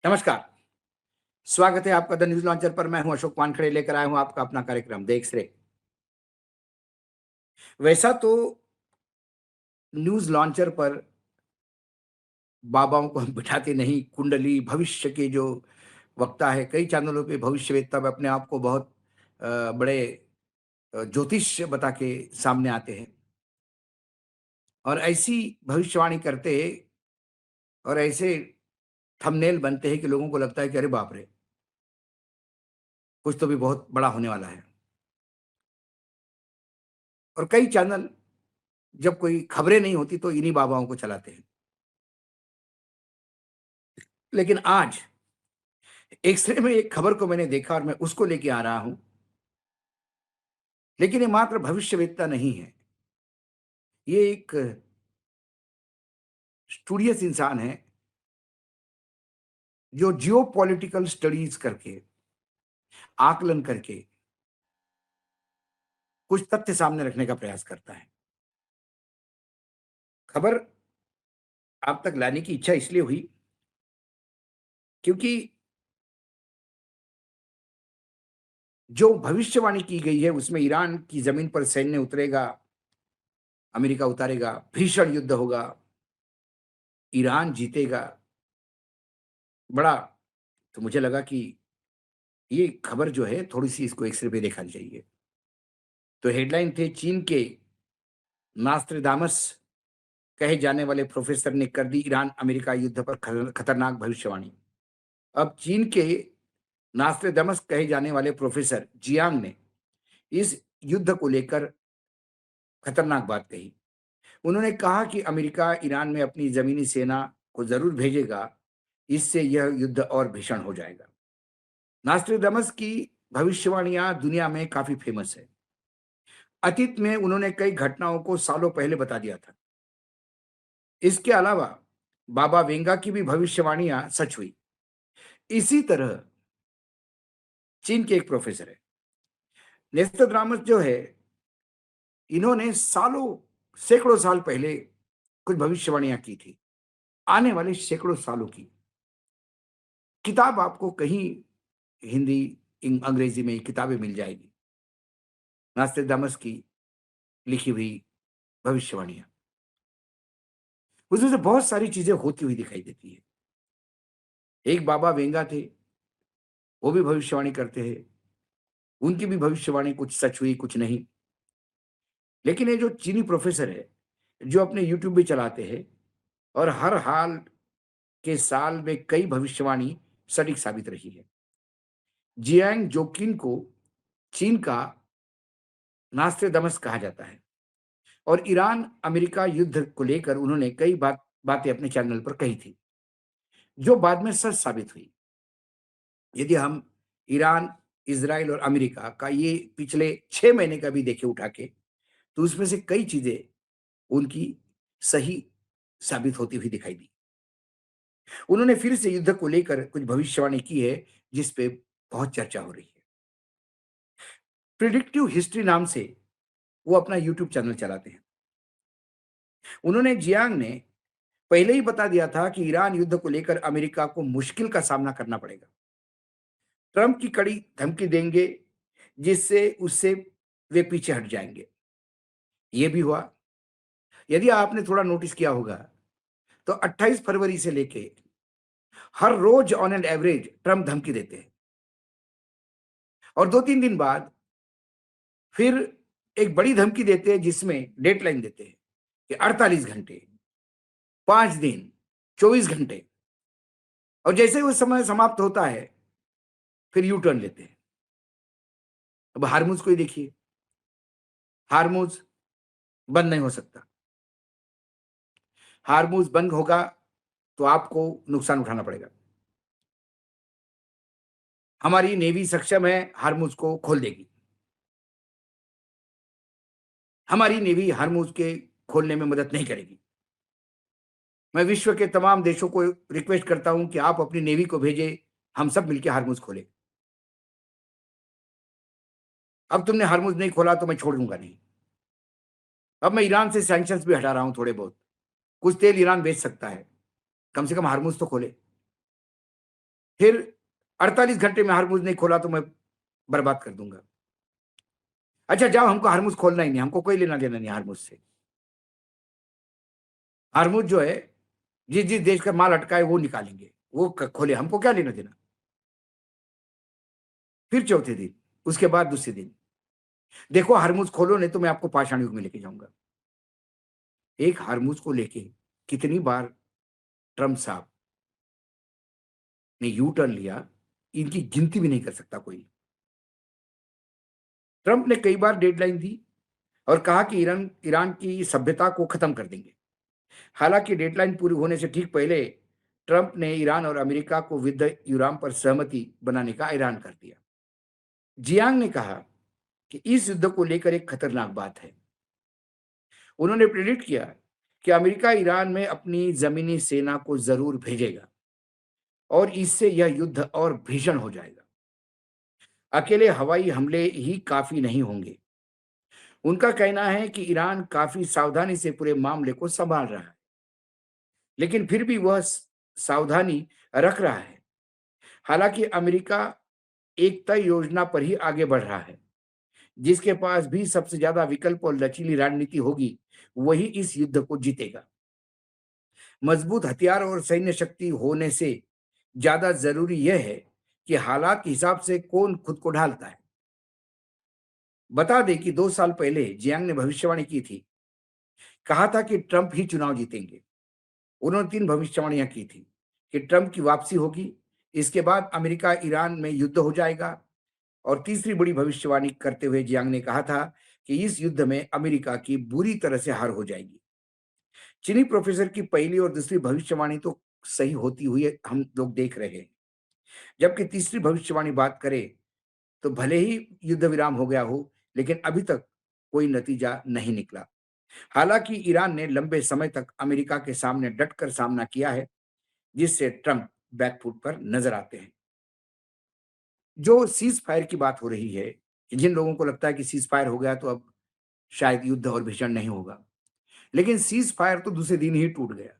नमस्कार। स्वागत है आपका द न्यूज़ लॉन्चर पर। मैं हूं अशोक वानखेड़े, लेकर आया हूं आपका अपना कार्यक्रम द एक्स-रे। वैसा तो न्यूज़ लॉन्चर पर बाबाओं को हम बिठाते नहीं, कुंडली, भविष्य के जो वक्ता है, कई चैनलों पे भविष्यवेत्ता भी अपने आप को बहुत बड़े ज्योतिष बता के सामने आते हैं और ऐसी भविष्यवाणी करते हैं और ऐसे थंबनेल बनते हैं कि लोगों को लगता है कि अरे बाप रे! कुछ तो भी बहुत बड़ा होने वाला है। और कई चैनल जब कोई खबरें नहीं होती तो इन्हीं बाबाओं को चलाते हैं। लेकिन आज एक्स-रे में एक खबर को मैंने देखा और मैं उसको लेके आ रहा हूं। लेकिन ये मात्र भविष्यवेत्ता नहीं है। ये एक स्टूडियस इंसान है जो जियोपॉलिटिकल स्टडीज करके, आकलन करके कुछ तथ्य सामने रखने का प्रयास करता है। खबर आप तक लाने की इच्छा इसलिए हुई क्योंकि जो भविष्यवाणी की गई है उसमें ईरान की जमीन पर सैन्य उतरेगा, अमेरिका उतारेगा, भीषण युद्ध होगा, ईरान जीतेगा। बड़ा तो मुझे लगा कि ये खबर जो है थोड़ी-सी इसको एक्स-रे पे देखा चाहिए। तो हेडलाइन थे, चीन के नास्ट्राडामस कहे जाने वाले प्रोफेसर ने कर दी ईरान अमेरिका युद्ध पर खतरनाक भविष्यवाणी। अब चीन के नास्ट्राडामस कहे जाने वाले प्रोफेसर जियांग ने इस युद्ध को लेकर खतरनाक बात कही। उन्होंने कहा कि अमेरिका ईरान में अपनी जमीनी सेना को जरूर भेजेगा, इससे यह युद्ध और भीषण हो जाएगा। नास्ट्राडामस की भविष्यवाणियां दुनिया में काफी फेमस है। अतीत में उन्होंने कई घटनाओं को सालों पहले बता दिया था। इसके अलावा बाबा वेंगा की भी भविष्यवाणियां सच हुई। इसी तरह चीन के एक प्रोफेसर है, नेस्टरडामस जो है, इन्होंने सालों, सैकड़ों साल पहले कुछ भविष्यवाणियां की थी, आने वाले सैकड़ों सालों की। किताब आपको कहीं हिंदी, अंग्रेजी में किताबें मिल जाएगी, नास्ट्राडामस की लिखी हुई भविष्यवाणियां। उसमें से बहुत सारी चीजें होती हुई दिखाई देती है। एक बाबा वेंगा थे, वो भी भविष्यवाणी करते हैं। उनकी भी भविष्यवाणी कुछ सच हुई, कुछ नहीं। लेकिन ये जो चीनी प्रोफेसर है, जो अपने यूट्यूब भी चलाते हैं और हर हाल के साल में कई भविष्यवाणी सटीक साबित रही है। जियांग जोकिन को चीन का नास्ट्राडामस कहा जाता है और ईरान अमेरिका युद्ध को लेकर उन्होंने कई बातें अपने चैनल पर कही थी, जो बाद में सच साबित हुई। यदि हम ईरान, इजराइल और अमेरिका का ये पिछले 6 महीने का भी देखें उठा के, तो उसमें से कई चीजें उनकी सही साबित होती हुई दिखाई दी। उन्होंने फिर से युद्ध को लेकर कुछ भविष्यवाणी की है, जिस पे बहुत चर्चा हो रही है। प्रिडिक्टिव हिस्ट्री नाम से वो अपना यूट्यूब चैनल चलाते हैं। उन्होंने, जियांग ने पहले ही बता दिया था कि ईरान युद्ध को लेकर अमेरिका को मुश्किल का सामना करना पड़ेगा। ट्रंप की कड़ी धमकी देंगे, जिससे उससे वे पीछे हट जाएंगे। ये भी हुआ। यदि आपने थोड़ा नोटिस किया होगा, तो 28 फरवरी से लेके हर रोज ऑन एन एवरेज ट्रंप धमकी देते हैं और 2-3 दिन बाद फिर एक बड़ी धमकी देते हैं, जिसमें डेडलाइन देते हैं कि 48 घंटे, 5 दिन, 24 घंटे। और जैसे ही वो समय समाप्त होता है, फिर यू टर्न लेते हैं। अब हार्मुज को ही देखिए, हार्मुज बंद नहीं हो सकता। हार्मुज बंद होगा तो आपको नुकसान उठाना पड़ेगा। हमारी नेवी सक्षम है, हार्मुज को खोल देगी। हमारी नेवी हार्मुज के खोलने में मदद नहीं करेगी। मैं विश्व के तमाम देशों को रिक्वेस्ट करता हूं कि आप अपनी नेवी को भेजें, हम सब मिलकर हार्मुज खोलें। अब तुमने हार्मुज नहीं खोला तो मैं छोड़ दूंगा नहीं। अब मैं ईरान से सैंक्शंस भी हटा रहा हूं थोड़े बहुत। कुछ तेल ईरान बेच सकता है, कम से कम हार्मुज तो खोले। फिर 48 घंटे में हार्मुज़ नहीं खोला तो मैं बर्बाद कर दूँगा। अच्छा जाओ, हमको हार्मुज़ खोलना ही नहीं, हमको कोई लेना-देना नहीं हार्मुज़ से। हार्मुज़ जो है, जिस-जिस देश का माल अटका है वो निकालेंगे, वो क खोले, हमको क्या लेना-देना। फिर चौथे दिन, उसके बाद दूसरे दिन, देखो हार्मुज़ खोलो नहीं तो मैं आपको पाषाण युग में लेके जाऊँगा। एक हार्मुज़ को लेके कितनी बार ट्रम्प साहब ने यू टर्न लिया, इनकी गिनती भी नहीं कर सकता कोई। ट्रम्प ने कई बार डेडलाइन दी और कहा कि ईरान ईरान की सभ्यता को खत्म कर देंगे। हालांकि डेडलाइन पूरी होने से ठीक पहले ट्रंप ने ईरान और अमेरिका को युद्ध विराम पर सहमति बनाने का ऐलान कर दिया। जियांग ने कहा कि इस युद्ध को लेकर एक खतरनाक बात है। उन्होंने प्रेडिक्ट किया कि अमेरिका ईरान में अपनी जमीनी सेना को जरूर भेजेगा और इससे यह युद्ध और भीषण हो जाएगा। अकेले हवाई हमले ही काफी नहीं होंगे। उनका कहना है कि ईरान काफी सावधानी से पूरे मामले को संभाल रहा है, लेकिन फिर भी वह सावधानी रख रहा है। हालांकि अमेरिका एक तय योजना पर ही आगे बढ़ रहा है। जिसके पास भी सबसे ज्यादा विकल्प और लचीली रणनीति होगी, वही इस युद्ध को जीतेगा। मजबूत हथियार और सैन्य शक्ति होने से ज्यादा जरूरी यह है कि हालात के हिसाब से कौन खुद को ढालता है। बता दें कि 2 साल पहले जियांग ने भविष्यवाणी की थी, कहा था कि ट्रंप ही चुनाव जीतेंगे। उन्होंने 3 भविष्यवाणियां की थी कि ट्रंप की वापसी होगी, इसके बाद अमेरिका ईरान में युद्ध हो जाएगा, और तीसरी बड़ी भविष्यवाणी करते हुए जियांग ने कहा था कि इस युद्ध में अमेरिका की बुरी तरह से हार हो जाएगी। चीनी प्रोफेसर की पहली और दूसरी भविष्यवाणी तो सही होती हुई हम लोग देख रहे हैं, जबकि तीसरी भविष्यवाणी बात करे तो भले ही युद्ध विराम हो गया हो, लेकिन अभी तक कोई नतीजा नहीं निकला। हालांकि ईरान ने लंबे समय तक अमेरिका के सामने डटकर सामना किया है, जिससे ट्रंप बैकफुट पर नजर आते हैं। जो सीज फायर की बात हो रही है, जिन लोगों को लगता है कि सीज फायर हो गया तो अब शायद युद्ध और भीषण नहीं होगा, लेकिन सीज फायर तो दूसरे दिन ही टूट गया।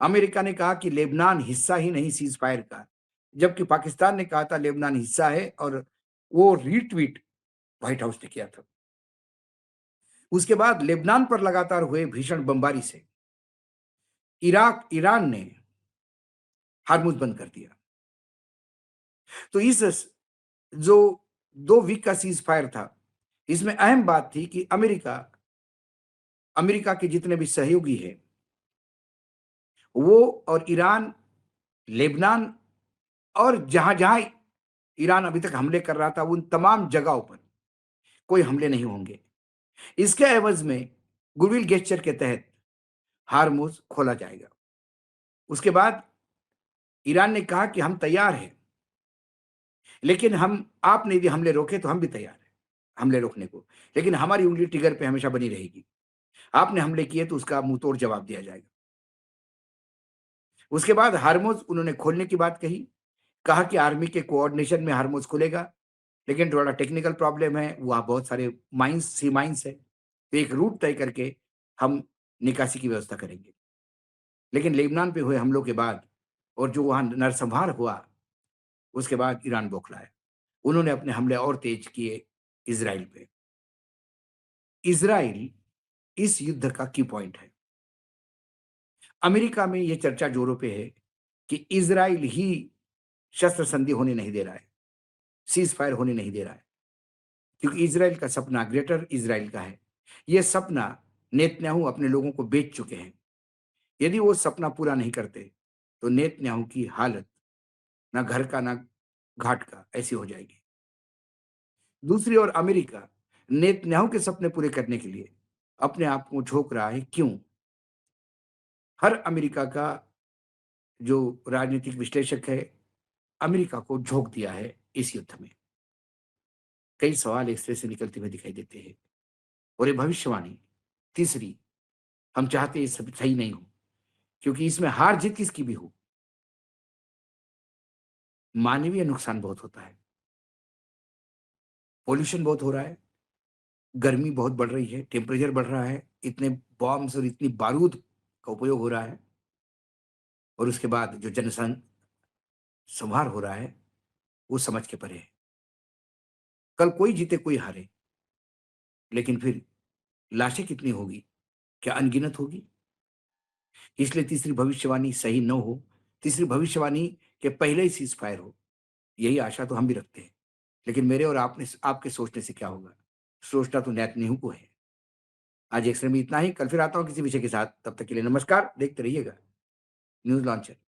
अमेरिका ने कहा कि लेबनान हिस्सा ही नहीं सीज फायर का, जबकि पाकिस्तान ने कहा था लेबनान हिस्सा है, और वो रीट्वीट व्हाइट हाउस ने किया था। उसके बाद लेबनान पर लगातार हुए भीषण बमबारी से ईरान ने हार्मुज बंद कर दिया। तो इस जो 2 वीक का सीज फायर था, इसमें अहम बात थी कि अमेरिका अमेरिका के जितने भी सहयोगी हैं, वो और ईरान, लेबनान और जहां-जहां ईरान अभी तक हमले कर रहा था, उन तमाम जगहों पर कोई हमले नहीं होंगे। इसके एवज में गुडविल गेस्चर के तहत हार्मुज खोला जाएगा। उसके बाद ईरान ने कहा कि हम तैयार हैं, लेकिन हम आपने यदि हमले रोके तो हम भी तैयार हैं हमले रोकने को, लेकिन हमारी उंगली ट्रिगर पे हमेशा बनी रहेगी। आपने हमले किए तो उसका मुंहतोड़ जवाब दिया जाएगा। उसके बाद हार्मुज उन्होंने खोलने की बात कही, कहा कि आर्मी के कोऑर्डिनेशन में हार्मुज खुलेगा, लेकिन थोड़ा टेक्निकल प्रॉब्लम है, वहाँ बहुत सारे माइंस सी माइंस है, तो एक रूट तय करके हम निकासी की व्यवस्था करेंगे। लेकिन लेबनान पे हुए हमलों के बाद और जो वहाँ नरसंहार हुआ, उसके बाद ईरान बौखलाया। उन्होंने अपने हमले और तेज किए इज़राइल पे। इज़राइल इस युद्ध का की पॉइंट है। अमेरिका में ये चर्चा जोरों पे है कि इज़राइल ही शस्त्र संधि होने नहीं दे रहा है, सीज़ फायर होने नहीं दे रहा है, क्योंकि इज़राइल का सपना ग्रेटर इज़राइल का है। ये सपना नेतन्याहू अपने लोगों को बेच चुके हैं। यदि वो सपना पूरा नहीं करते, तो नेतन्याहू की हालत ना घर का ना घाट का ऐसी हो जाएगी। दूसरी ओर अमेरिका नेतन्याहू के सपने पूरे करने के लिए अपने आप को झोंक रहा है। क्यों? हर अमेरिका का जो राजनीतिक विश्लेषक है, अमेरिका को झोंक दिया है इस युद्ध में। कई सवाल एक सिरे से निकलते हुए दिखाई देते हैं, और ये भविष्यवाणी तीसरी, हम चाहते ये सब सही नहीं हो, क्योंकि इसमें हार जीत किसकी भी हो, मानवीय नुकसान बहुत होता है। पॉल्यूशन बहुत हो रहा है, गर्मी बहुत बढ़ रही है, टेम्परेचर बढ़ रहा है, इतने बॉम्ब्स और इतनी बारूद का उपयोग हो रहा है, और उसके बाद जो जनसंघ संहार हो रहा है, वो समझ के परे है। कल कोई जीते, कोई हारे, लेकिन फिर लाशें कितनी होगी? क्या अनगिनत होगी? इसलिए तीसरी भविष्यवाणी सही न हो, तीसरी भविष्यवाणी के पहले ही सीज़ फायर हो, यही आशा तो हम भी रखते हैं। लेकिन मेरे और आपने आपके सोचने से क्या होगा? सोचना तो नेतन्याहू को है। आज एक्स रे में इतना ही, कल फिर आता हूँ किसी विषय के साथ, तब तक के लिए नमस्कार, देखते रहिएगा न्यूज़ लॉन्चर।